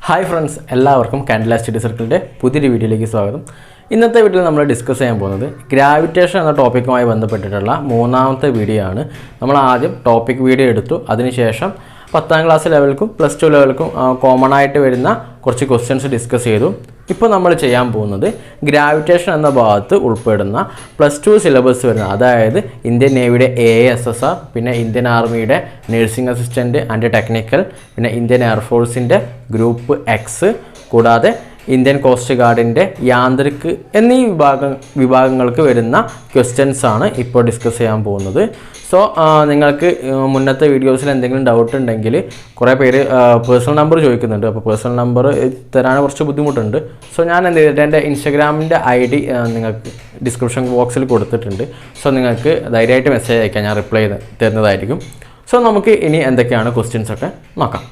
Hi friends, എല്ലാവർക്കും Candela study സർക്കിളിൻ്റെ പുതിയൊരു വീഡിയോയിലേക്ക് സ്വാഗതം. ഇന്നത്തെ വീഡിയോയിൽ നമ്മൾ ഡിസ്കസ് ചെയ്യാൻ പോകുന്നത് ഗ്രാവിറ്റേഷൻ എന്ന ടോപ്പിക്കുമായി ബന്ധപ്പെട്ടിട്ടുള്ള മൂന്നാമത്തെ വീഡിയോ ആണ്. നമ്മൾ ആദ്യം ടോപ്പിക് വീഡിയോ എടുത്തു. അതിനുശേഷം 10ാം ക്ലാസ് ലെവൽക്കും +2 ലെവൽക്കും കോമൺ ആയിട്ട് വരുന്ന കുറച്ച് ക്വസ്റ്റ്യൻസ് ഡിസ്കസ് ചെയ്തു. ഇപ്പോൾ നമ്മൾ ചെയ്യാൻ പോകുന്നത് ഗ്രാവിറ്റേഷൻ എന്ന ഭാഗത്ത് ഉൾപ്പെടുന്ന +2 സിലബസ് വരുന്ന, അതായത് ഇന്ത്യൻ നേവിയുടെ AASSR, പിന്നെ ഇന്ത്യൻ ആർമിയുടെ നഴ്സിംഗ് അസിസ്റ്റൻറ്റ് ആൻഡ് ടെക്നിക്കൽ, പിന്നെ ഇന്ത്യൻ എയർഫോഴ്സിൻ്റെ ഗ്രൂപ്പ് X, കൂടാതെ ഇന്ത്യൻ കോസ്റ്റ് ഗാർഡിൻ്റെ യാന്ത്രിക് എന്നീ വിഭാഗങ്ങൾക്ക് വരുന്ന ക്വസ്റ്റ്യൻസ് ആണ് ഇപ്പോൾ ഡിസ്കസ് ചെയ്യാൻ പോകുന്നത്. സോ നിങ്ങൾക്ക് മുന്നത്തെ വീഡിയോസിൽ എന്തെങ്കിലും ഡൗട്ട് ഉണ്ടെങ്കിൽ കുറേ പേര് പേഴ്സണൽ നമ്പർ ചോദിക്കുന്നുണ്ട്. അപ്പോൾ പേഴ്സണൽ നമ്പർ തരാൻ കുറച്ച് ബുദ്ധിമുട്ടുണ്ട്. സോ ഞാൻ എന്ത് ചെയ്തിട്ട് എൻ്റെ ഇൻസ്റ്റാഗ്രാമിൻ്റെ ID നിങ്ങൾക്ക് ഡിസ്ക്രിപ്ഷൻ ബോക്സിൽ കൊടുത്തിട്ടുണ്ട്. സോ നിങ്ങൾക്ക് ധൈര്യമായിട്ട് മെസ്സേജ് അയക്കാം, ഞാൻ റിപ്ലൈ തരുന്നതായിരിക്കും. സോ നമുക്ക് ഇനി എന്തൊക്കെയാണ് ക്വസ്റ്റ്യൻസ് ഒക്കെ നോക്കാം.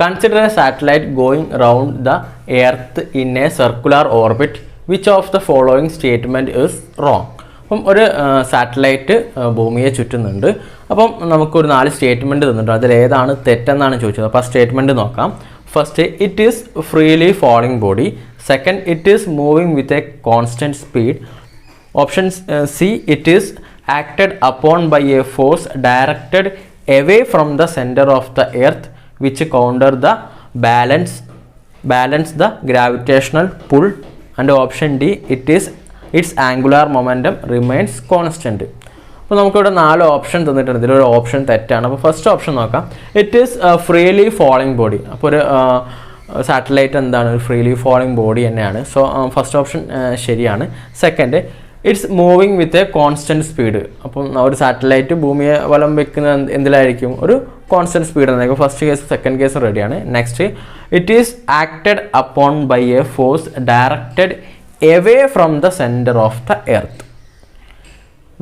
Consider a satellite going round the Earth in a circular orbit. Which of the following statement is wrong? അപ്പം ഒരു സാറ്റലൈറ്റ് ഭൂമിയെ ചുറ്റുന്നുണ്ട്. അപ്പം നമുക്കൊരു 4 സ്റ്റേറ്റ്മെൻറ്റ് തന്നിട്ടുണ്ട്. അതിലേതാണ് തെറ്റെന്നാണ് ചോദിച്ചത്. അപ്പോൾ ആ സ്റ്റേറ്റ്മെൻറ്റ് നോക്കാം. First, it is freely falling body. Second, it is moving with a constant speed. Option C, it is acted upon by a force directed away from the center of the earth which counter the balance the gravitational pull. And option D, its angular momentum remains constant. അപ്പോൾ നമുക്കിവിടെ 4 option തന്നിട്ടുണ്ട്. ഇതിലൊരു option തെറ്റാണ്. അപ്പോൾ first option നോക്കാം. It is freely falling body. അപ്പോൾ ഒരു satellite എന്താണ്? ഒരു ഫ്രീലി ഫോളിംഗ് ബോഡി തന്നെയാണ്. സോ ഫസ്റ്റ് ഓപ്ഷൻ ശരിയാണ്. Second, it's moving with a constant speed. അപ്പം ഒരു സാറ്റലൈറ്റ് ഭൂമിയെ വലം വെക്കുന്ന എന്തിലായിരിക്കും? ഒരു കോൺസ്റ്റൻറ്റ് സ്പീഡ് എന്നായിരിക്കും. ഫസ്റ്റ് കേസ് സെക്കൻഡ് കേസ് റെഡിയാണ്. Next, it is acted upon by a force directed away from the centre of the earth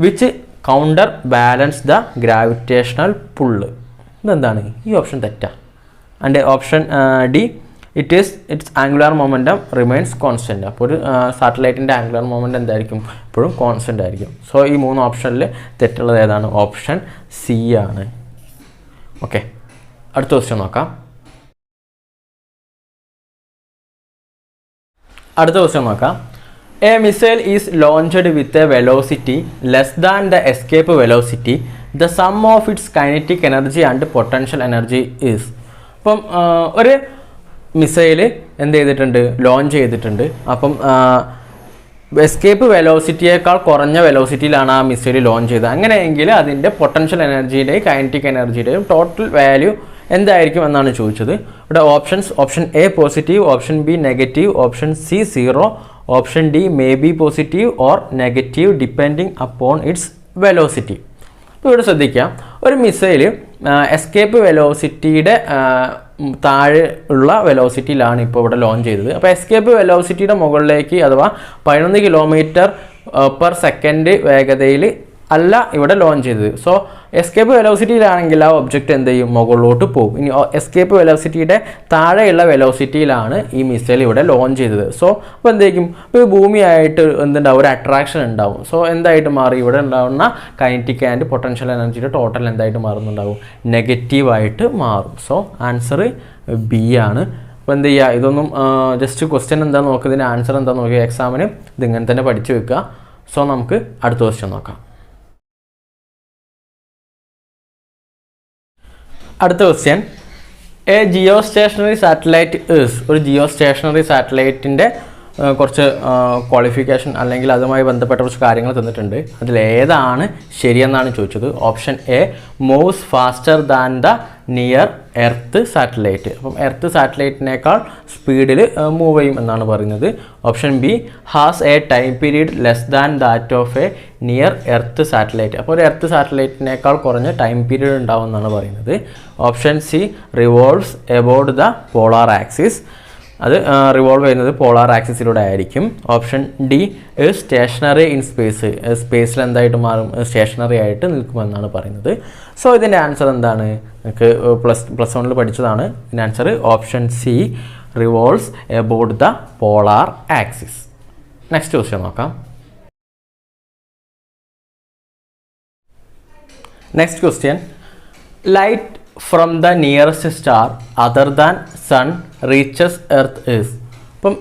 which counter balance the gravitational ഇതെന്താണ്? ഈ ഓപ്ഷൻ തെറ്റാ. And option D, it's angular momentum remains constant. അപ്പോൾ ഒരു സാറ്റലൈറ്റിൻ്റെ angular momentum എന്തായിരിക്കും? എപ്പോഴും constant ആയിരിക്കും. So ഈ 3 ഓപ്ഷനിൽ തെറ്റുള്ളത് ഏതാണ്? ഓപ്ഷൻ സി ആണ്. ഓക്കെ, അടുത്ത ക്വസ്റ്റ്യൻ നോക്കാം. A missile is launched with a velocity less than the escape velocity. The sum of its kinetic energy and potential energy is. അപ്പം ഒരു മിസൈൽ എന്ത് ചെയ്തിട്ടുണ്ട്? ലോഞ്ച് ചെയ്തിട്ടുണ്ട്. അപ്പം എസ്കേപ്പ് വെലോസിറ്റിയേക്കാൾ കുറഞ്ഞ വെലോസിറ്റിയിലാണ് ആ മിസൈൽ ലോഞ്ച് ചെയ്തത്. അങ്ങനെയെങ്കിൽ അതിൻ്റെ പൊട്ടൻഷ്യൽ എനർജിയുടെയും കൈനറ്റിക് എനർജിയുടെയും ടോട്ടൽ വാല്യൂ എന്തായിരിക്കും എന്നാണ് ചോദിച്ചത്. ഇവിടെ option A positive, option B negative, option C 0, option D may be positive or negative depending upon it's velocity. അപ്പോൾ ഇവിടെ ശ്രദ്ധിക്കാം, ഒരു മിസൈൽ എസ്കേപ്പ് വെലോസിറ്റിയുടെ താഴെ ഉള്ള വെലോസിറ്റിയിലാണ് ഇപ്പോൾ ഇവിടെ ലോഞ്ച് ചെയ്തത്. അപ്പോൾ എസ്കേപ്പ് വെലോസിറ്റിയുടെ മുകളിലേക്ക്, അഥവാ 11 km/s വേഗതയിൽ അല്ല ഇവിടെ ലോഞ്ച് ചെയ്തത്. സോ എസ്കേപ്പ് വെലോസിറ്റിയിലാണെങ്കിൽ ആ ഒബ്ജക്റ്റ് എന്ത് ചെയ്യും? മുകളിലോട്ട് പോകും. ഇനി എസ്കേപ്പ് വെലോസിറ്റിയുടെ താഴെയുള്ള വെലോസിറ്റിയിലാണ് ഈ മിസൈൽ ഇവിടെ ലോഞ്ച് ചെയ്തത്. സോ അപ്പോൾ എന്തായിരിക്കും? ഇപ്പോൾ ഭൂമിയായിട്ട് എന്തുണ്ടാവും? ഒരു അട്രാക്ഷൻ ഉണ്ടാവും. സോ എന്തായിട്ട് മാറി? ഇവിടെ ഉണ്ടാവുന്ന കൈനറ്റിക് ആൻഡ് പൊട്ടൻഷ്യൽ എനർജിയുടെ ടോട്ടൽ എന്തായിട്ട് മാറുന്നുണ്ടാവും? നെഗറ്റീവായിട്ട് മാറും. സോ ആൻസർ ബി ആണ്. അപ്പോൾ എന്ത് ചെയ്യുക? ഇതൊന്നും ജസ്റ്റ് ക്വസ്റ്റ്യൻ എന്താ നോക്കുക, ഇതിൻ്റെ ആൻസർ എന്താ നോക്കുക. എക്സാമിന് ഇതിങ്ങനെ തന്നെ പഠിച്ചു വെക്കുക. സോ നമുക്ക് അടുത്ത ക്വസ്റ്റ്യൻ നോക്കാം. അടുത്ത question, a geostationary satellite is. ഒരു ജിയോ സ്റ്റേഷണറി സാറ്റലൈറ്റിൻ്റെ കുറച്ച് ക്വാളിഫിക്കേഷൻ അല്ലെങ്കിൽ അതുമായി ബന്ധപ്പെട്ട കുറച്ച് കാര്യങ്ങൾ തന്നിട്ടുണ്ട്. അതിലേതാണ് ശരിയെന്നാണ് ചോദിച്ചത്. Option A, moves faster than the near earth satellite. അപ്പം എർത്ത് സാറ്റലൈറ്റിനേക്കാൾ സ്പീഡിൽ മൂവ് ചെയ്യും എന്നാണ് പറയുന്നത്. Option B, has a time period less than that of a near earth satellite. അപ്പോൾ ഒരു എർത്ത് സാറ്റലൈറ്റിനേക്കാൾ കുറഞ്ഞ ടൈം പീരീഡ് ഉണ്ടാവും എന്നാണ് പറയുന്നത്. Option C, revolves about the polar axis. അത് റിവോൾവ് ചെയ്യുന്നത് പോളാർ ആക്സിസിലൂടെ ആയിരിക്കും. Option D stationary in space, സ്പേസിൽ എന്തായിട്ട് മാറും, സ്റ്റേഷനറി ആയിട്ട് നിൽക്കുമെന്നാണ് പറയുന്നത്. സോ ഇതിൻ്റെ ആൻസർ എന്താണ്? നിങ്ങൾക്ക് പ്ലസ് വണ്ണിൽ പഠിച്ചതാണ്. ഇതിൻ്റെ answer option C, revolves about the polar axis. Next question നോക്കാം. Next question, light from the nearest star other than sun reaches earth is. ഇപ്പം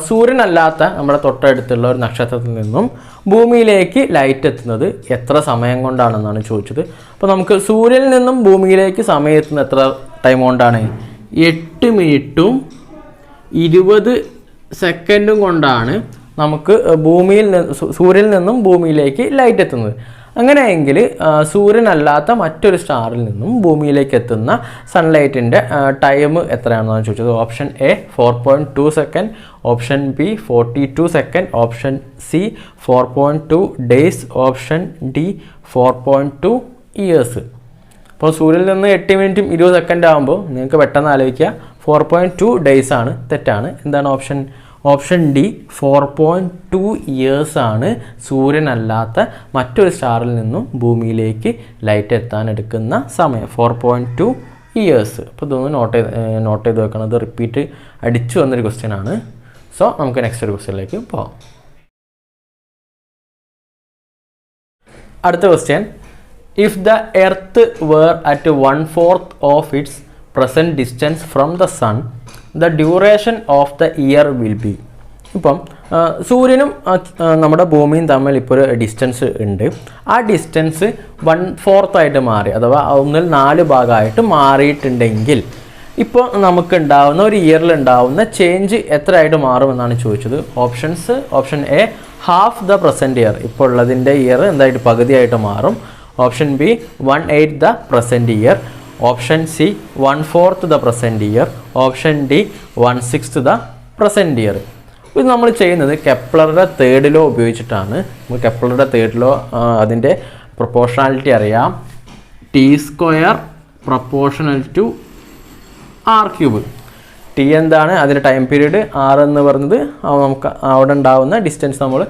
സൂര്യനല്ലാത്ത നമ്മുടെ തൊട്ടടുത്തുള്ള ഒരു നക്ഷത്രത്തിൽ നിന്നും ഭൂമിയിലേക്ക് ലൈറ്റ് എത്തുന്നത് എത്ര സമയം കൊണ്ടാണെന്നാണ് ചോദിച്ചത്. അപ്പോൾ നമുക്ക് സൂര്യനിൽ നിന്നും ഭൂമിയിലേക്ക് സമയം എത്തുന്നത് എത്ര ടൈം കൊണ്ടാണ്? 8 മിനിറ്റും 20 സെക്കൻഡും കൊണ്ടാണ് നമുക്ക് സൂര്യനിൽ നിന്നും ഭൂമിയിലേക്ക് ലൈറ്റ് എത്തുന്നത്. അങ്ങനെയെങ്കിൽ സൂര്യനല്ലാത്ത മറ്റൊരു സ്റ്റാറിൽ നിന്നും ഭൂമിയിലേക്ക് എത്തുന്ന സൺലൈറ്റിൻ്റെ ടൈം എത്രയാണെന്നാണ് ചോദിച്ചത്. Option A 4.2 second, option B 42 second, option C 4.2 days, option D 4.2 years. അപ്പോൾ സൂര്യനിൽ നിന്ന് 8 മിനിറ്റും 20 സെക്കൻഡ് ആകുമ്പോൾ നിങ്ങൾക്ക് പെട്ടെന്ന് ആലോചിക്കുക 4.2 ഡേയ്സ് ആണ്. തെറ്റാണ്. എന്താണ് ഓപ്ഷൻ? ഓപ്ഷൻ ഡി 4.2 ഇയേഴ്സ് ആണ് സൂര്യനല്ലാത്ത മറ്റൊരു സ്റ്റാറിൽ നിന്നും ഭൂമിയിലേക്ക് ലൈറ്റ് എത്താൻ എടുക്കുന്ന സമയം. 4.2 ഇയേഴ്സ്. അപ്പോൾ ഇതൊന്ന് നോട്ട് ചെയ്ത് വെക്കണം. ഇത് റിപ്പീറ്റ് അടിച്ചു വന്നൊരു ക്വസ്റ്റ്യൻ ആണ്. സോ നമുക്ക് നെക്സ്റ്റ് ഒരു ക്വസ്റ്റ്യനിലേക്ക് പോകാം. അടുത്ത question, if the earth were at 1/4 of its present distance from the sun the duration of the year will be. ഇപ്പം സൂര്യനും നമ്മുടെ ഭൂമിയും തമ്മിൽ ഇപ്പോൾ ഒരു ഡിസ്റ്റൻസ് ഉണ്ട്. ആ ഡിസ്റ്റൻസ് 1/4 ആയിട്ട് മാറി, അഥവാ 1/4 ഭാഗമായിട്ട് മാറിയിട്ടുണ്ടെങ്കിൽ ഇപ്പോൾ നമുക്ക് ഉണ്ടാവുന്ന ഒരു ഇയറിൽ ഉണ്ടാവുന്ന ചേഞ്ച് എത്രയായിട്ട് മാറുമെന്നാണ് ചോദിച്ചത്. Options, option A half the present year, ഇപ്പോൾ ഉള്ളതിൻ്റെ ഇയർ എന്തായിട്ട് പകുതിയായിട്ട് മാറും. Option B 1/8 the present year, option C 1/4 the present year, option D 1/6 the present year. ഇത് നമ്മൾ ചെയ്യുന്നത് കെപ്ലറുടെ തേർഡ് ലോ ഉപയോഗിച്ചിട്ടാണ്. നമുക്ക് കെപ്ലറുടെ തേർഡ് ലോ അതിൻ്റെ പ്രൊപ്പോർഷണാലിറ്റി അറിയാം. T² proportional to R³ T എന്താണ് അതിൻ്റെ ടൈം പീരീഡ്, R എന്ന് പറയുന്നത് നമുക്ക് അവിടെ ഉണ്ടാവുന്ന ഡിസ്റ്റൻസ് നമ്മൾ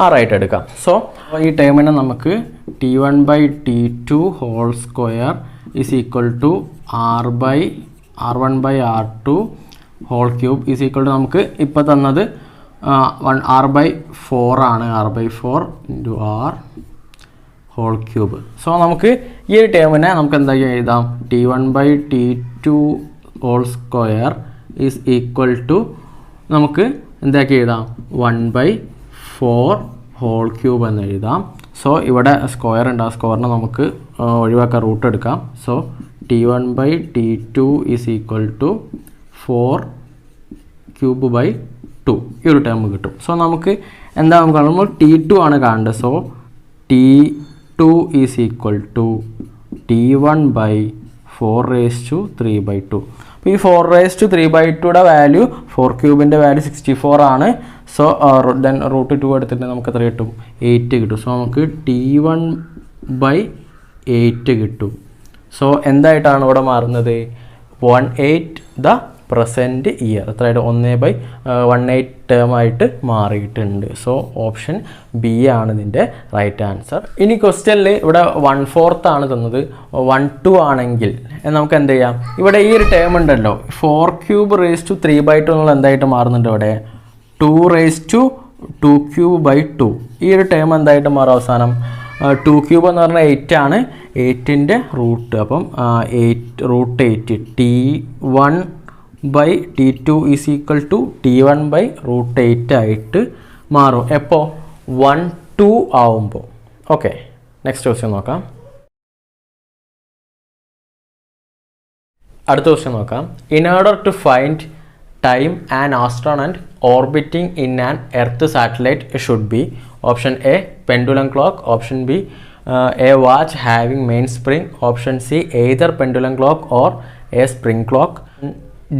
R ആയിട്ട് എടുക്കാം. സോ ഈ ടേമിനെ നമുക്ക് T1/T2 whole square is equal to R/R1/R2 whole cube is equal to നമുക്ക് ഇപ്പോൾ തന്നത് R/4 ആണ്. R/4 into R whole cube. So നമുക്ക് ഈ ഒരു ടേമിനെ നമുക്ക് എന്താക്കി എഴുതാം? T1/T2 whole square is equal to നമുക്ക് എന്താക്കി എഴുതാം? 1/4 ഹോൾ ക്യൂബ് എന്ന് എഴുതാം. സോ ഇവിടെ സ്ക്വയർ ഉണ്ട്, ആ സ്ക്വയറിനെ നമുക്ക് ഒഴിവാക്കാൻ റൂട്ട് എടുക്കാം. So T1/T2 is equal to 4³ 2 ഈ ഒരു ടേം കിട്ടും. സോ നമുക്ക് എന്താ നമുക്ക് കാണുമ്പോൾ T2 ആണ് കാണേണ്ടത്. So T2 is equal to T1/4⁵3/2. അപ്പോൾ ഈ 4⁵3/2യുടെ വാല്യൂ 4³ വാല്യൂ 64 ആണ്. സോ ദെൻ √2 എടുത്തിട്ട് നമുക്ക് എത്ര കിട്ടും? 8 കിട്ടും. സോ നമുക്ക് T1/8 കിട്ടും. സോ എന്തായിട്ടാണ് ഇവിടെ മാറുന്നത്? 1/8 ദ പ്രസൻറ്റ് ഇയർ. എത്രയായിട്ട്? 1/18 ടേം ആയിട്ട് മാറിയിട്ടുണ്ട്. സോ ഓപ്ഷൻ ബി ആണ് ഇതിൻ്റെ റൈറ്റ് ആൻസർ. ഇനി ക്വസ്റ്റ്യനിൽ ഇവിടെ 1/4 ആണ് തന്നത്. 1/2 ആണെങ്കിൽ നമുക്ക് എന്ത് ചെയ്യാം? ഇവിടെ ഈ ഒരു ടേം ഉണ്ടല്ലോ 4³ എന്നുള്ള എന്തായിട്ട് മാറുന്നുണ്ട്? ഇവിടെ 2⁻²2³ ഈ ഒരു ടേം എന്തായിട്ട് മാറും? അവസാനം 2³ എന്ന് പറഞ്ഞാൽ 8 ആണ്. 8ൻ്റെ റൂട്ട്, അപ്പം 8√8 T1/T2 is equal to T1/√8 ആയിട്ട് മാറും. എപ്പോൾ? 1/2 ആവുമ്പോൾ. ഓക്കെ, നെക്സ്റ്റ് ക്വസ്റ്റ്യൻ നോക്കാം. അടുത്ത ക്വസ്റ്റ്യൻ നോക്കാം. In order to find time an astronaut orbiting in an earth satellite should be. Option A pendulum clock, option B a watch having main spring, option C either pendulum clock or a spring clock,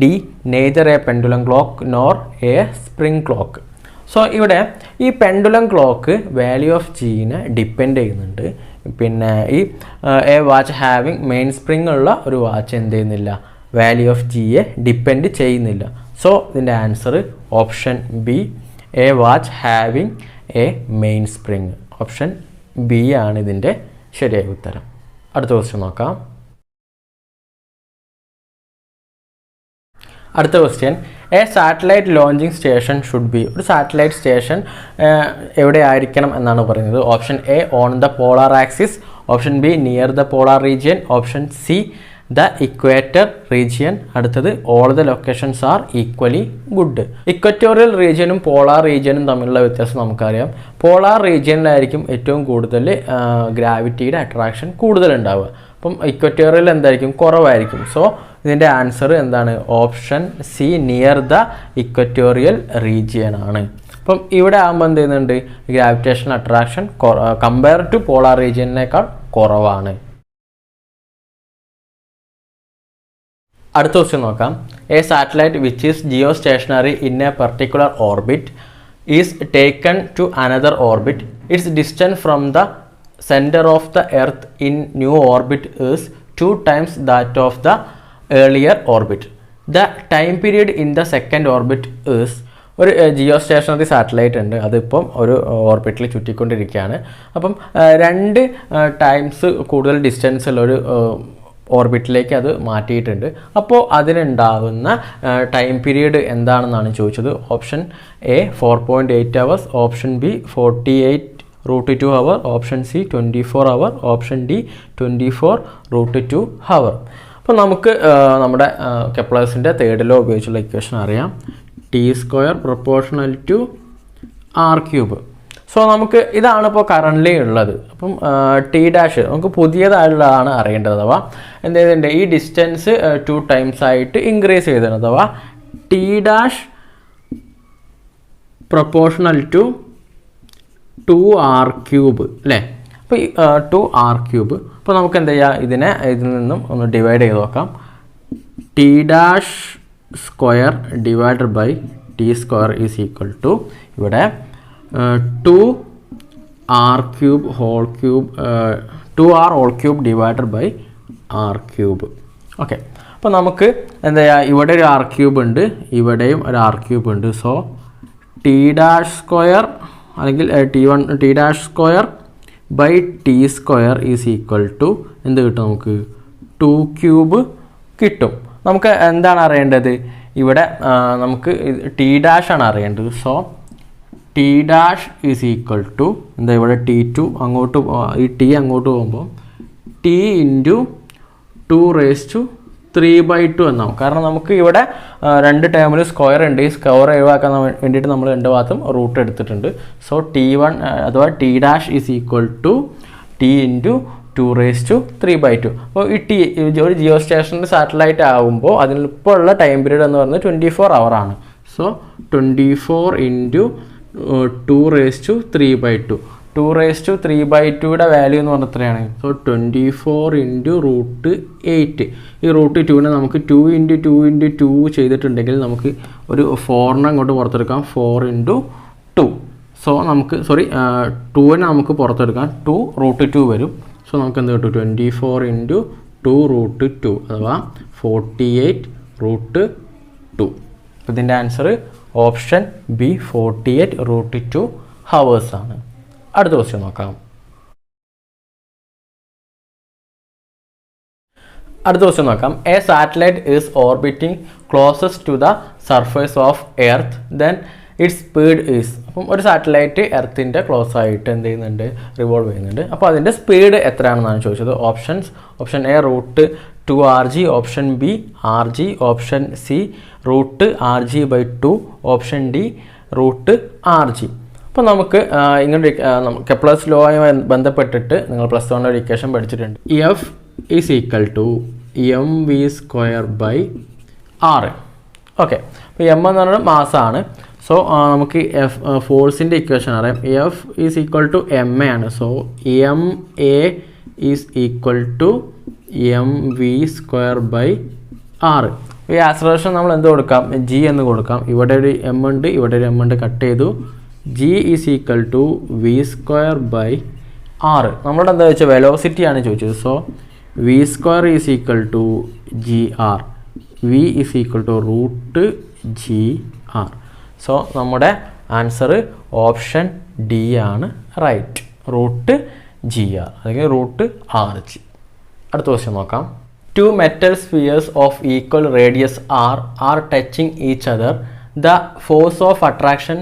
D neither a pendulum clock nor a spring clock. So ഇവിടെ ഈ pendulum clock value of ജീനെ depend ചെയ്യുന്നുണ്ട്. പിന്നെ ഈ a watch having main spring ഉള്ള ഒരു watch എന്ത് ചെയ്യുന്നില്ല? വാല്യൂ ഓഫ് ജിയെ ഡിപ്പെൻഡ് ചെയ്യുന്നില്ല. സോ ഇതിൻ്റെ answer option B, a watch having a main spring. Option B ആണ് ഇതിൻ്റെ ശരിയായ ഉത്തരം. അടുത്ത ക്വസ്റ്റ്യൻ നോക്കാം. അടുത്ത question, a satellite launching station should be. ഒരു സാറ്റലൈറ്റ് സ്റ്റേഷൻ എവിടെ ആയിരിക്കണം എന്നാണ് പറയുന്നത്. Option A on the polar axis, option B near the polar region, option C the equator region, അടുത്തത് all the locations are equally good. Equatorial റീജിയനും polar റീജിയനും തമ്മിലുള്ള വ്യത്യാസം നമുക്കറിയാം. പോളാർ റീജിയനിലായിരിക്കും ഏറ്റവും കൂടുതൽ ഗ്രാവിറ്റിയുടെ അട്രാക്ഷൻ കൂടുതൽ ഉണ്ടാവുക. അപ്പം ഇക്വറ്റോറിയൽ എന്തായിരിക്കും, കുറവായിരിക്കും. സോ ഇതിൻ്റെ ആൻസർ എന്താണ്, option C near the equatorial region ആണ്. അപ്പം ഇവിടെ ആകുമ്പോൾ എന്ത് ചെയ്യുന്നുണ്ട്, gravitational attraction compare to polar റീജിയനേക്കാൾ കുറവാണ്. അടുത്ത ക്വസ്റ്റ്യൻ നോക്കാം. A satellite which is geostationary in a particular orbit is taken to another orbit. Its distance from the centre of the earth in new orbit is 2 times that of the earlier orbit. The time period in the second orbit is. ഒരു Jio stationery satellite ഉണ്ട്, അതിപ്പം ഒരു ഓർബിറ്റിൽ ചുറ്റിക്കൊണ്ടിരിക്കുകയാണ്. അപ്പം 2 times കൂടുതൽ distance ഉള്ള ഒരു ഓർബിറ്റിലേക്ക് അത് മാറ്റിയിട്ടുണ്ട്. അപ്പോൾ അതിനുണ്ടാകുന്ന ടൈം പീരീഡ് എന്താണെന്നാണ് ചോദിച്ചത്. Option A 4.8 hours, option B 48√2 hour, option C 24 hour, option D 24√2 hour. അപ്പോൾ നമുക്ക് നമ്മുടെ കെപ്ലേഴ്സിൻ്റെ തേർഡ് ലോ ഉപയോഗിച്ചുള്ള ഇക്വേഷൻ അറിയാം. T² proportional to r³. So നമുക്ക് ഇതാണ് ഇപ്പോൾ കറൻ്റ്ലി ഉള്ളത്. അപ്പം T' നമുക്ക് പുതിയതായുള്ളതാണ് അറിയേണ്ടത്. അഥവാ എന്ത് ചെയ്തിട്ടുണ്ട്, ഈ ഡിസ്റ്റൻസ് 2 times ആയിട്ട് ഇൻക്രീസ് ചെയ്തിട്ടുണ്ട്. അഥവാ T' പ്രൊപ്പോർഷണൽ ടു 2r³ അല്ലേ. അപ്പോൾ 2r³. അപ്പോൾ നമുക്ക് എന്ത് ചെയ്യാം, ഇതിൽ നിന്നും ഒന്ന് ഡിവൈഡ് ചെയ്ത് നോക്കാം. T' divided by T² is equal to ഇവിടെ 2r³ whole cube 2r whole cube divided by r³. Okay, അപ്പോൾ നമുക്ക് എന്താ ചെയ്യുക, ഇവിടെ ഒരു r³ ഉണ്ട്, ഇവിടെയും ഒരു r³ ഉണ്ട്. സോ T' അല്ലെങ്കിൽ T' by T² is equal to എന്ത് കിട്ടും, നമുക്ക് 2³ കിട്ടും. നമുക്ക് എന്താണ് അറിയേണ്ടത്, ഇവിടെ നമുക്ക് T' ആണ് അറിയേണ്ടത്. So T' is equal to എന്താ, ഇവിടെ T2 അങ്ങോട്ട്, ഈ T അങ്ങോട്ട് പോകുമ്പോൾ T ഇൻറ്റു 2⁻³ എന്നാവും. കാരണം നമുക്ക് ഇവിടെ 2 ടേമിൽ സ്ക്വയർ ഉണ്ട്. ഈ സ്ക്വയർ ഒഴിവാക്കാൻ വേണ്ടിയിട്ട് നമ്മൾ 2 ഭാഗത്തും റൂട്ട് എടുത്തിട്ടുണ്ട്. സോ T1 അഥവാ T' is equal to T into 2⁻³². അപ്പോൾ ഈ ഒരു ജിയോ സ്റ്റേഷനറി സാറ്റലൈറ്റ് ആകുമ്പോൾ അതിലിപ്പോൾ ഉള്ള ടൈം പീരീഡ് എന്ന് പറയുന്നത് 24 hour ആണ്. So 24 into 2⁻³². 2⁻³² വാല്യൂ എന്ന് പറഞ്ഞാൽ എത്രയാണ്? So 24 into √8. ഈ √2നെ നമുക്ക് 2 ഇൻറ്റു 2 ഇൻറ്റു 2 ചെയ്തിട്ടുണ്ടെങ്കിൽ നമുക്ക് ഒരു 4നെ അങ്ങോട്ട് പുറത്തെടുക്കാം. 4 ഇൻറ്റു 2. സോ നമുക്ക് 2നെ നമുക്ക് പുറത്തെടുക്കാം. 2√2 വരും. സോ നമുക്ക് എന്ത് കിട്ടും, 24 ഇൻറ്റു 2√2 അഥവാ 48√2. ഇതിൻ്റെ ആൻസർ ഓപ്ഷൻ ബി 48√2 hours ആണ്. അടുത്ത ക്വസ്റ്റ്യൻ നോക്കാം. A satellite is orbiting closest to the surface of earth then its speed is. അപ്പം ഒരു സാറ്റലൈറ്റ് എർത്തിൻ്റെ ക്ലോസ് ആയിട്ട് എന്ത് ചെയ്യുന്നുണ്ട്, റിവോൾവ് ചെയ്യുന്നുണ്ട്. അപ്പോൾ അതിൻ്റെ സ്പീഡ് എത്രയാണെന്നാണ് ചോദിച്ചത്. Option A √2rg, option B rg, option C √rg/2, option D √rg. അപ്പോൾ നമുക്ക് ഇങ്ങനെ കെപ്ലർസ് ലോയുമായി ബന്ധപ്പെട്ടിട്ട് നിങ്ങൾ +1 ഒരു ഇക്വേഷൻ പഠിച്ചിട്ടുണ്ട്. F is equal to mv²/r. Okay, അപ്പോൾ m എന്ന് പറയുന്നത് മാസമാണ്. സോ നമുക്ക് ഫോഴ്സിൻ്റെ ഇക്വേഷൻ അറിയാം. F is equal to ma ആണ്. So ma is equal to mv²/r. ഈ ആക്സലറേഷൻ നമ്മൾ എന്ത് കൊടുക്കാം, g എന്ന് കൊടുക്കാം. ഇവിടെ ഒരു m ഉണ്ട്, ഇവിടെ ഒരു m ഉണ്ട്, കട്ട് ചെയ്തു. g is equal to v²/r. നമ്മളോട് എന്താ വെച്ചാൽ വെലോസിറ്റിയാണ് ചോദിച്ചത്. So v² is equal to gr. v is equal to GR. So നമ്മുടെ ആൻസർ ഓപ്ഷൻ ഡി ആണ് റൈറ്റ്, റൂട്ട് GR അല്ലെങ്കിൽ റൂട്ട് RG. അടുത്ത ക്വസ്റ്റ്യൻ നോക്കാം. 2 metal spheres of equal radius r are touching each other. The force of attraction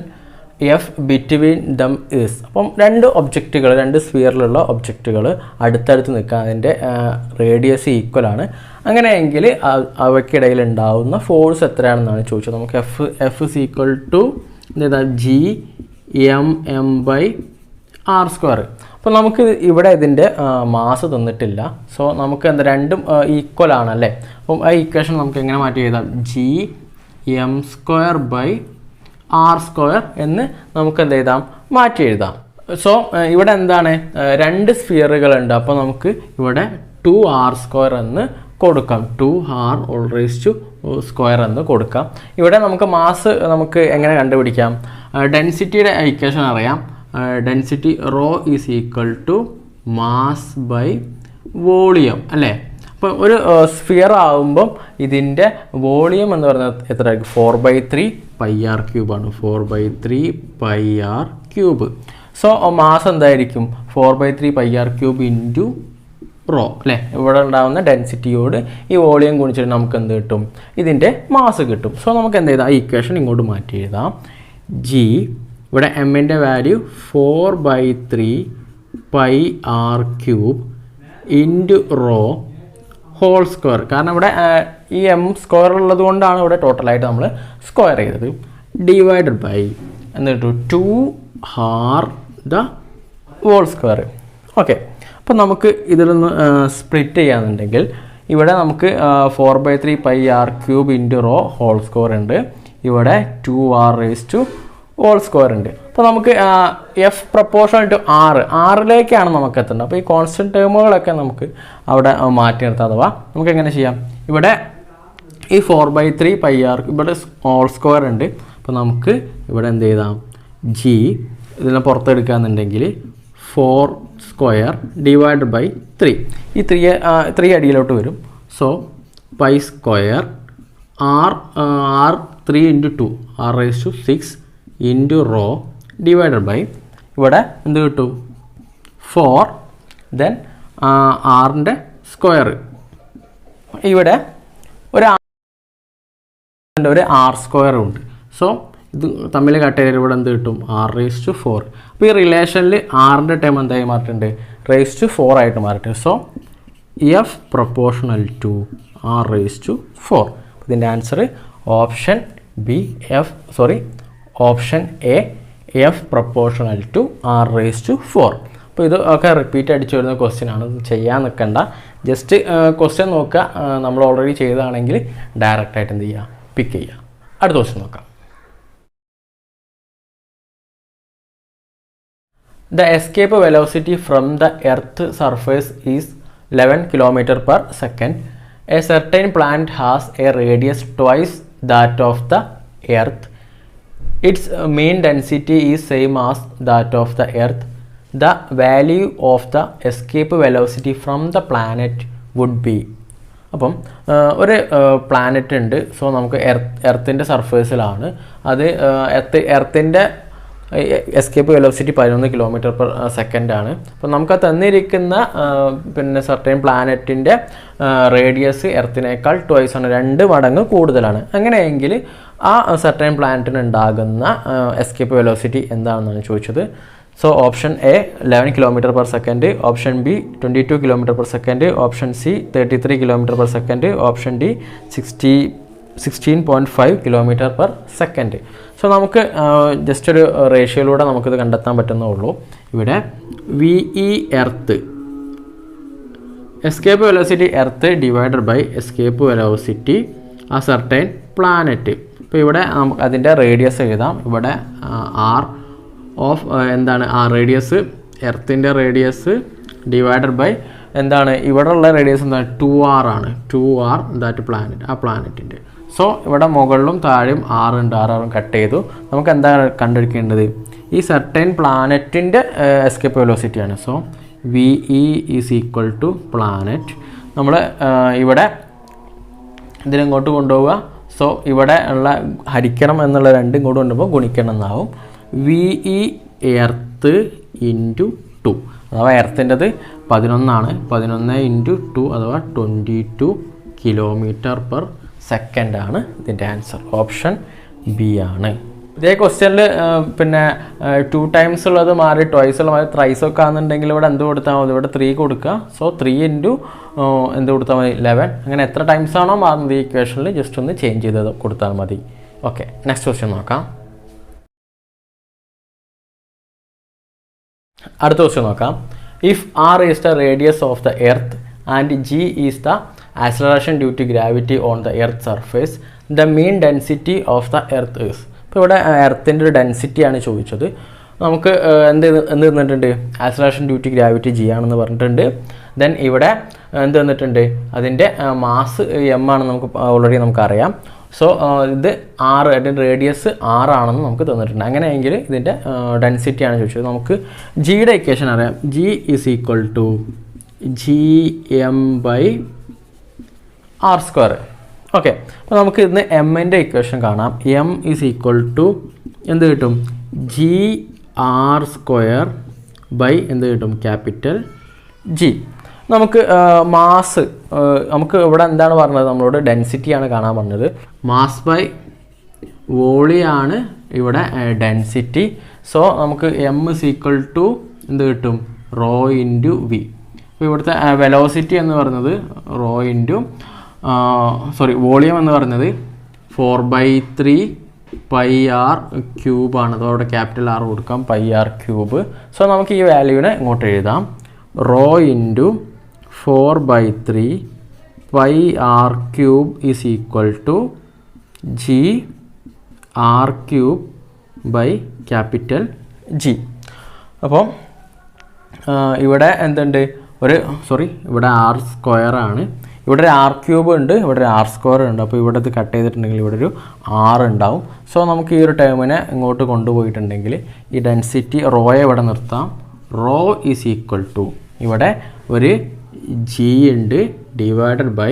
F between them is. അപ്പം രണ്ട് ഒബ്ജക്റ്റുകൾ, രണ്ട് സ്ഫിയറിലുള്ള ഒബ്ജക്റ്റുകൾ അടുത്തടുത്ത് നിൽക്കുക, അതിൻ്റെ റേഡിയസ് ഈക്വൽ ആണ്. അങ്ങനെയെങ്കിൽ അവയ്ക്കിടയിൽ ഉണ്ടാവുന്ന ഫോഴ്സ് എത്രയാണെന്നാണ് ചോദിച്ചത്. നമുക്ക് എഫ് ഇസ് ഈക്വൽ ടു എന്താ G_m_m/r². അപ്പോൾ നമുക്ക് ഇവിടെ ഇതിൻ്റെ മാസ് തന്നിട്ടില്ല. സോ നമുക്ക് എന്താ രണ്ടും ഈക്വൽ ആണ് അല്ലേ. അപ്പം ആ ഇക്വേഷൻ നമുക്ക് എങ്ങനെ മാറ്റി എഴുതാം? G_m²/r² എന്ന് നമുക്ക് എന്ത് എഴുതാം? മാറ്റി എഴുതാം. സോ ഇവിടെ എന്താണ്, രണ്ട് സ്ഫിയറുകളുണ്ട്. അപ്പോൾ നമുക്ക് ഇവിടെ 2r² എന്ന് കൊടുക്കാം. 2r² എന്ന് കൊടുക്കാം. ഇവിടെ നമുക്ക് മാസ് നമുക്ക് എങ്ങനെ കണ്ടുപിടിക്കാം? ഡെൻസിറ്റിയുടെ ഇക്വേഷൻ അറിയാം. Density rho is equal to mass by volume അല്ലേ. അപ്പോൾ ഒരു സ്ഫിയർ ആകുമ്പം ഇതിൻ്റെ വോളിയം എന്ന് പറയുന്നത് എത്രയായിരിക്കും? 4/3πr³ ആണ്. 4/3πr³. സോ മാസ് എന്തായിരിക്കും? 4/3πr³ ഇൻറ്റു റോ അല്ലേ. ഇവിടെ ഉണ്ടാകുന്ന ഡെൻസിറ്റിയോട് ഈ വോളിയം ഗുണിച്ചിട്ട് നമുക്ക് എന്ത് കിട്ടും? ഇതിൻ്റെ മാസ് കിട്ടും. സോ നമുക്ക് എന്ത് ചെയ്താൽ ഈ ഇക്വേഷൻ ഇങ്ങോട്ട് മാറ്റി എഴുതാം. ഇവിടെ എമ്മിൻ്റെ value 4/3πr³ into rho whole square. കാരണം ഇവിടെ ഈ m² ഉള്ളത് കൊണ്ടാണ് ഇവിടെ ടോട്ടലായിട്ട് നമ്മൾ സ്ക്വയർ ചെയ്തത്. ഡിവൈഡഡ് ബൈ എന്നിട്ട് 2r². ഓക്കെ, അപ്പം നമുക്ക് ഇതിലൊന്ന് സ്പ്ലിറ്റ് ചെയ്യാന്നുണ്ടെങ്കിൽ ഇവിടെ നമുക്ക് 4/3πr³ into rho whole square ഉണ്ട്. ഇവിടെ 2r² ഉണ്ട്. അപ്പോൾ നമുക്ക് എഫ് പ്രപ്പോർഷണൽ ടു ആറിലേക്കാണ് നമുക്ക് എത്തേണ്ടത്. അപ്പോൾ ഈ കോൺസ്റ്റൻറ്റ് ടേമുകളൊക്കെ നമുക്ക് അവിടെ മാറ്റി നിർത്താം. അഥവാ നമുക്ക് എങ്ങനെ ചെയ്യാം? ഇവിടെ ഈ 4/3πr ഇവിടെ ഹോൾ സ്ക്വയർ ഉണ്ട്. അപ്പോൾ നമുക്ക് ഇവിടെ എന്ത് ചെയ്താം? ഇതിനെ പുറത്തെടുക്കുകയെന്നുണ്ടെങ്കിൽ 4² ഡിവൈഡ് ബൈ 3. ഈ 3 അടിയിലോട്ട് വരും. So π² r 3 into 2 r⁶ into rho divided by ഇവിടെ എന്ത് കിട്ടും? 4 ദെൻ ആറിൻ്റെ സ്ക്വയർ. ഇവിടെ ഒരു r² ഉണ്ട്. സോ ഇത് തമ്മിൽ കട്ട് ചെയ്തിട്ട് ഇവിടെ എന്ത് കിട്ടും? r⁴. അപ്പോൾ ഈ റിലേഷനിൽ ആറിൻ്റെ ടൈം എന്തായി മാറിയിട്ടുണ്ട്? r⁴ ആയിട്ട് മാറിയിട്ടുണ്ട്. So F proportional to r⁴. ഇതിൻ്റെ answer option B option A F proportional to r⁴. അപ്പോൾ ഇത് ഒക്കെ റിപ്പീറ്റ് അടിച്ചു വരുന്ന ക്വസ്റ്റ്യൻ ആണ്. ചെയ്യാൻ നിൽക്കണ്ട, ജസ്റ്റ് ക്വസ്റ്റ്യൻ നോക്കുക. നമ്മൾ ഓൾറെഡി ചെയ്തതാണെങ്കിൽ ഡയറക്റ്റായിട്ട് എന്ത് ചെയ്യുക? പിക്ക് ചെയ്യുക. അടുത്ത ക്വസ്റ്റ്യൻ നോക്കാം. The escape velocity from the earth surface is 11 km/s. A certain planet has a radius twice that of the earth. Its mean density is same as that of the earth. The value of the escape velocity from the planet would be. അപ്പം ഒരു planet ഉണ്ട്. So നമുക്ക് എർത്തിൻ്റെ സർഫേസിലാണ്. അത് എർത്തിൻ്റെ escape velocity 11 km/s ആണ്. അപ്പോൾ നമുക്ക് തന്നിരിക്കുന്ന പിന്നെ സർട്ടൈൻ പ്ലാനറ്റിൻ്റെ റേഡിയസ് എർത്തിനേക്കാൾ ട്വൈസ് ആണ്, 2 മടങ്ങ് കൂടുതലാണ്. അങ്ങനെയെങ്കിൽ ആ സർട്ടൈൻ പ്ലാനറ്റിന് ഉണ്ടാകുന്ന എസ്കേപ്പ് വെലോസിറ്റി എന്താണെന്നാണ് ചോദിച്ചത്. So option A 11 km/s, option B 22 km/s, option C 33 km/s, option D 16.5 km/s. So നമുക്ക് ജസ്റ്റ് ഒരു റേഷ്യോയിലൂടെ നമുക്കിത് കണ്ടെത്താൻ പറ്റുന്നേ. ഇവിടെ V E earth escape velocity earth divided by escape velocity ആ സർട്ടൈൻ പ്ലാനറ്റ്. ഇപ്പോൾ ഇവിടെ നമുക്ക് അതിൻ്റെ റേഡിയസ് എഴുതാം. ഇവിടെ ആർ ഓഫ് എന്താണ് ആ റേഡിയസ്, എർത്തിൻ്റെ റേഡിയസ് ഡിവൈഡഡ് ബൈ എന്താണ് ഇവിടെ ഉള്ള റേഡിയസ് എന്താണ്? 2r ആണ്. 2r ദാറ്റ് പ്ലാനറ്റ്, ആ പ്ലാനറ്റിൻ്റെ. സോ ഇവിടെ മുകളിലും താഴെയും ആറുണ്ട്. ആറും കട്ട് ചെയ്തു. നമുക്ക് എന്താണ് കണ്ടുപിടിക്കേണ്ടത്? ഈ സർട്ടൈൻ പ്ലാനറ്റിൻ്റെ എസ്കേപ്പ് വെലോസിറ്റിയാണ്. So V E is equal to planet. നമ്മൾ ഇവിടെ ഇതിനെങ്ങോട്ട് കൊണ്ടുപോവുക? സോ ഇവിടെ ഉള്ള ഹരിക്കണം എന്നുള്ള രണ്ടും കൂടെ കൊണ്ടുമ്പോൾ ഗുണിക്കണം എന്നാവും. VE എർത്ത് ഇൻറ്റു 2 അഥവാ എർത്തിൻ്റെത് 11 11 ഇൻറ്റു 2 അഥവാ 22 km/s ആണ് ഇതിൻ്റെ ആൻസർ. ഓപ്ഷൻ ബി ആണ്. ഇതേ ക്വസ്റ്റ്യനിൽ പിന്നെ 2 times ഉള്ളത് മാറി ട്വൈസ് ഉള്ള മാറി ത്രൈസ് ഒക്കെ ആണെന്നുണ്ടെങ്കിൽ ഇവിടെ എന്ത് കൊടുത്താൽ മതി? ഇവിടെ 3 കൊടുക്കുക. സോ 3 ഇൻറ്റു എന്ത് കൊടുത്താൽ മതി? 11. അങ്ങനെ എത്ര ടൈംസ് ആണോ മാറുന്നത് ഈ ഇക്വേഷനിൽ ജസ്റ്റ് ഒന്ന് ചേഞ്ച് ചെയ്ത് കൊടുത്താൽ മതി. ഓക്കെ, നെക്സ്റ്റ് ക്വസ്റ്റ്യൻ നോക്കാം. അടുത്ത ക്വസ്റ്റ്യൻ നോക്കാം. If R is the radius of the earth and G is the acceleration due to gravity on the earth surface, the mean density of the earth is. ഇപ്പോൾ ഇവിടെ എർത്തിൻ്റെ ഒരു ഡെൻസിറ്റിയാണ് ചോദിച്ചത്. നമുക്ക് എന്ത് തന്നിട്ടുണ്ട്? Acceleration due to gravity G ആണെന്ന് പറഞ്ഞിട്ടുണ്ട്. Then ഇവിടെ എന്ത് തന്നിട്ടുണ്ട്? അതിൻ്റെ മാസ് M ആണെന്ന് നമുക്ക് ഓൾറെഡി നമുക്കറിയാം. സോ ഇത് 6 അതിൻ്റെ റേഡിയസ് 6 ആണെന്ന് നമുക്ക് തന്നിട്ടുണ്ട്. അങ്ങനെയെങ്കിൽ ഇതിൻ്റെ ഡെൻസിറ്റിയാണ് ചോദിച്ചത്. നമുക്ക് ജിയുടെ ഇക്വേഷൻ അറിയാം. G is equal to gm/r². Okay, അപ്പോൾ നമുക്ക് ഇന്ന് എമ്മിൻ്റെ ഇക്വേഷൻ കാണാം. M is equal to എന്ത് കിട്ടും? gr² എന്ത് കിട്ടും? Capital G. നമുക്ക് മാസ് നമുക്ക് ഇവിടെ എന്താണ് പറഞ്ഞത്? നമ്മളോട് ഡെൻസിറ്റിയാണ് കാണാൻ പറഞ്ഞത്. മാസ് ബൈ വോളിയാണ് ഇവിടെ ഡെൻസിറ്റി. സോ നമുക്ക് M is equal to എന്ത് കിട്ടും? ρ ഇൻറ്റു വി. അപ്പോൾ ഇവിടുത്തെ വെലോസിറ്റി എന്ന് പറയുന്നത് ρ ഇൻറ്റു വോളിയം എന്ന് പറയുന്നത് 4/3 πr³ ആണ്. അതോടെ ക്യാപിറ്റൽ R കൊടുക്കാം, πr³. സോ നമുക്ക് ഈ വാല്യൂവിനെ ഇങ്ങോട്ട് എഴുതാം. ρ into 4/3 πr³ is equal to gr³ G. അപ്പോൾ ഇവിടെ എന്തുണ്ട്? ഇവിടെ r² ആണ്. ഇവിടെ ഒരു r³ ഉണ്ട്, ഇവിടെ ഒരു r² ഉണ്ട്. അപ്പോൾ ഇവിടെ ഇത് കട്ട് ചെയ്തിട്ടുണ്ടെങ്കിൽ ഇവിടെ ഒരു r ഉണ്ടാവും. സോ നമുക്ക് ഈ ഒരു ടേമിനെ ഇങ്ങോട്ട് കൊണ്ടുപോയിട്ടുണ്ടെങ്കിൽ ഈ ഡെൻസിറ്റി റോയെ ഇവിടെ നിർത്താം. ρ is equal to ഇവിടെ ഒരു G ഉണ്ട് ഡിവൈഡഡ് ബൈ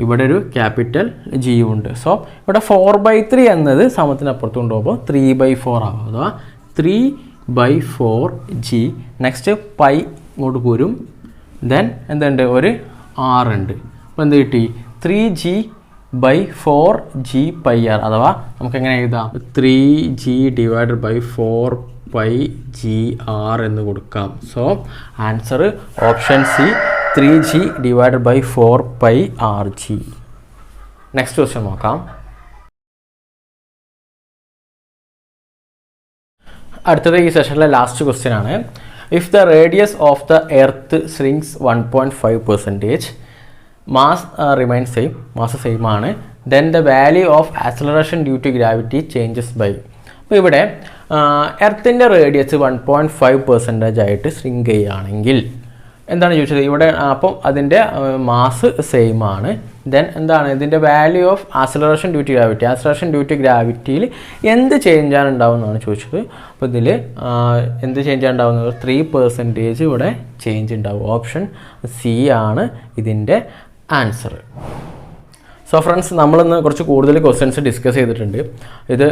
ഇവിടെ ഒരു ക്യാപിറ്റൽ G ഉണ്ട്. സോ ഇവിടെ 4/3 എന്നത് സമത്തിനപ്പുറത്ത് കൊണ്ടുപോകുമ്പോൾ 3/4 ആകും. അഥവാ 3/4 G. നെക്സ്റ്റ് പൈ ഇങ്ങോട്ട് പോരും. ദെൻ എന്തുണ്ട്? ഒരു R ഉണ്ട്. അപ്പോൾ എന്ത് കിട്ടി? 3g/4 g/r. അഥവാ നമുക്ക് എങ്ങനെ എഴുതാം? 3g ഡിവൈഡഡ് ബൈ 4πgr എന്ന് കൊടുക്കാം. So answer option C 3g divided by 4πrg. Next question നോക്കാം. അടുത്തത് ഈ സെഷനിലെ ലാസ്റ്റ് ക്വസ്റ്റ്യൻ ആണ്. If the radius of the earth shrinks 1.5%, mass remain same, mass same ആണ്, then the value of acceleration due to gravity changes by. അപ്പോൾ ഇവിടെ എർത്തിൻ്റെ radius 1.5% ആയിട്ട് shrink ചെയ്യുകയാണെങ്കിൽ എന്താണ് ചോദിച്ചത്? ഇവിടെ അപ്പം അതിൻ്റെ മാസ് സെയിം ആണ്. ദെൻ എന്താണ് ഇതിൻ്റെ value of acceleration due to gravity? Acceleration due to ഗ്രാവിറ്റിയിൽ എന്ത് ചേഞ്ചാണ് ഉണ്ടാവുന്നതാണ് ചോദിച്ചത്. അപ്പോൾ ഇതിൽ എന്ത് ചേഞ്ചാണ് ഉണ്ടാവുന്നത്? 3% ഇവിടെ ചേഞ്ച് ഉണ്ടാവും. ഓപ്ഷൻ സി ആണ് ഇതിൻ്റെ ആൻസർ. സോ ഫ്രണ്ട്സ്, നമ്മളിന്ന് കുറച്ച് കൂടുതൽ ക്വസ്റ്റ്യൻസ് ഡിസ്കസ് ചെയ്തിട്ടുണ്ട്. ഇത്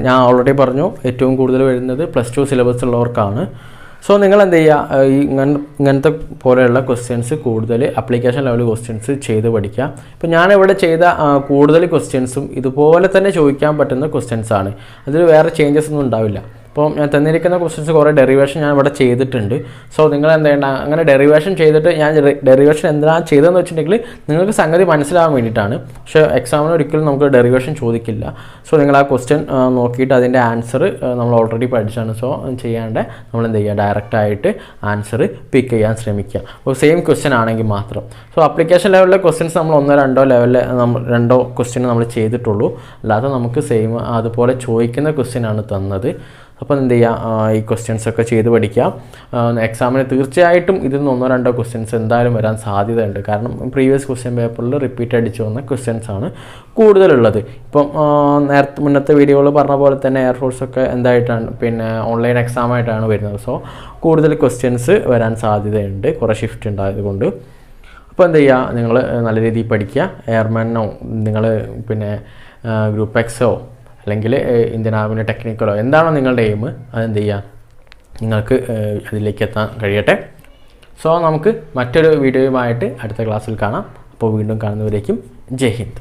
ഞാൻ ഓൾറെഡി പറഞ്ഞു, ഏറ്റവും കൂടുതൽ വരുന്നത് +2 സിലബസ് ഉള്ളവർക്കാണ്. സോ നിങ്ങൾ എന്ത് ചെയ്യുക? ഇങ്ങനത്തെ പോലെയുള്ള ക്വസ്റ്റ്യൻസ് കൂടുതൽ ആപ്ലിക്കേഷൻ ലെവൽ ക്വസ്റ്റ്യൻസ് ചെയ്ത് പഠിക്കുക. ഇപ്പോൾ ഞാനിവിടെ ചെയ്ത കൂടുതൽ ക്വസ്റ്റ്യൻസും ഇതുപോലെ തന്നെ ചോദിക്കാൻ പറ്റുന്ന ക്വസ്റ്റ്യൻസ് ആണ്. അതിൽ വേറെ ചേഞ്ചസ് ഒന്നും ഉണ്ടാവില്ല. അപ്പോൾ ഞാൻ തന്നിരിക്കുന്ന ക്വസ്റ്റ്യൻസ് കുറേ ഡെറിവേഷൻ ഞാൻ ഇവിടെ ചെയ്തിട്ടുണ്ട്. സോ നിങ്ങൾ എന്ത് ചെയ്യേണ്ട? അങ്ങനെ ഡെറിവേഷൻ ചെയ്തിട്ട് ഞാൻ ഡെറിവേഷൻ എന്താണ് ചെയ്തതെന്ന് വെച്ചിട്ടുണ്ടെങ്കിൽ നിങ്ങൾക്ക് സംഗതി മനസ്സിലാവാൻ വേണ്ടിയിട്ടാണ്. പക്ഷേ എക്സാമിന് ഒരിക്കലും നമുക്ക് ഡെറിവേഷൻ ചോദിക്കില്ല. സോ നിങ്ങൾ ആ ക്വസ്റ്റ്യൻ നോക്കിയിട്ട് അതിൻ്റെ ആൻസർ നമ്മൾ ഓൾറെഡി പഠിച്ചാണ്. സോ ചെയ്യാണ്ട് നമ്മൾ എന്ത് ചെയ്യുക? ഡയറക്റ്റായിട്ട് ആൻസർ പിക്ക് ചെയ്യാൻ ശ്രമിക്കുക. അപ്പോൾ സെയിം ക്വസ്റ്റ്യൻ ആണെങ്കിൽ മാത്രം. സോ ആപ്ലിക്കേഷൻ ലെവലിലെ ക്വസ്റ്റ്യൻസ് നമ്മൾ 1-2 ലെവലിൽ 2 ക്വസ്റ്റ്യൻ നമ്മൾ ചെയ്തിട്ടുള്ളൂ. അല്ലാതെ നമുക്ക് സെയിം അതുപോലെ ചോദിക്കുന്ന ക്വസ്റ്റ്യൻ ആണ് തന്നത്. അപ്പോൾ എന്ത് ചെയ്യുക? ഈ ക്വസ്റ്റ്യൻസൊക്കെ ചെയ്ത് പഠിക്കുക. എക്സാമിന് തീർച്ചയായിട്ടും ഇതിൽ നിന്ന് 1-2 ക്വസ്റ്റ്യൻസ് എന്തായാലും വരാൻ സാധ്യതയുണ്ട്. കാരണം പ്രീവിയസ് ക്വസ്റ്റ്യൻ പേപ്പറിൽ റിപ്പീറ്റ് അടിച്ച് വന്ന ക്വസ്റ്റ്യൻസാണ് കൂടുതലുള്ളത്. ഇപ്പം മുന്നത്തെ വീഡിയോകൾ പറഞ്ഞ പോലെ തന്നെ എയർഫോഴ്സൊക്കെ എന്തായിട്ടാണ് പിന്നെ ഓൺലൈൻ എക്സാമായിട്ടാണ് വരുന്നത്. സോ കൂടുതൽ ക്വസ്റ്റ്യൻസ് വരാൻ സാധ്യതയുണ്ട്, കുറേ ഷിഫ്റ്റ് ഉണ്ടായതുകൊണ്ട്. അപ്പോൾ എന്ത് ചെയ്യുക? നിങ്ങൾ നല്ല രീതിയിൽ പഠിക്കുക. എയർമാനോ നിങ്ങൾ പിന്നെ ഗ്രൂപ്പ് എക്സോ അല്ലെങ്കിൽ ഇന്ത്യൻ ആർമിൻ്റെ ടെക്നിക്കലോ എന്താണോ നിങ്ങളുടെ എയിം അതെന്ത് ചെയ്യുക, നിങ്ങൾക്ക് അതിലേക്ക് എത്താൻ കഴിയട്ടെ. സോ നമുക്ക് മറ്റൊരു വീഡിയോയുമായിട്ട് അടുത്ത ക്ലാസ്സിൽ കാണാം. അപ്പോൾ വീണ്ടും കാണുന്നവരേക്കും ജയ് ഹിന്ദ്.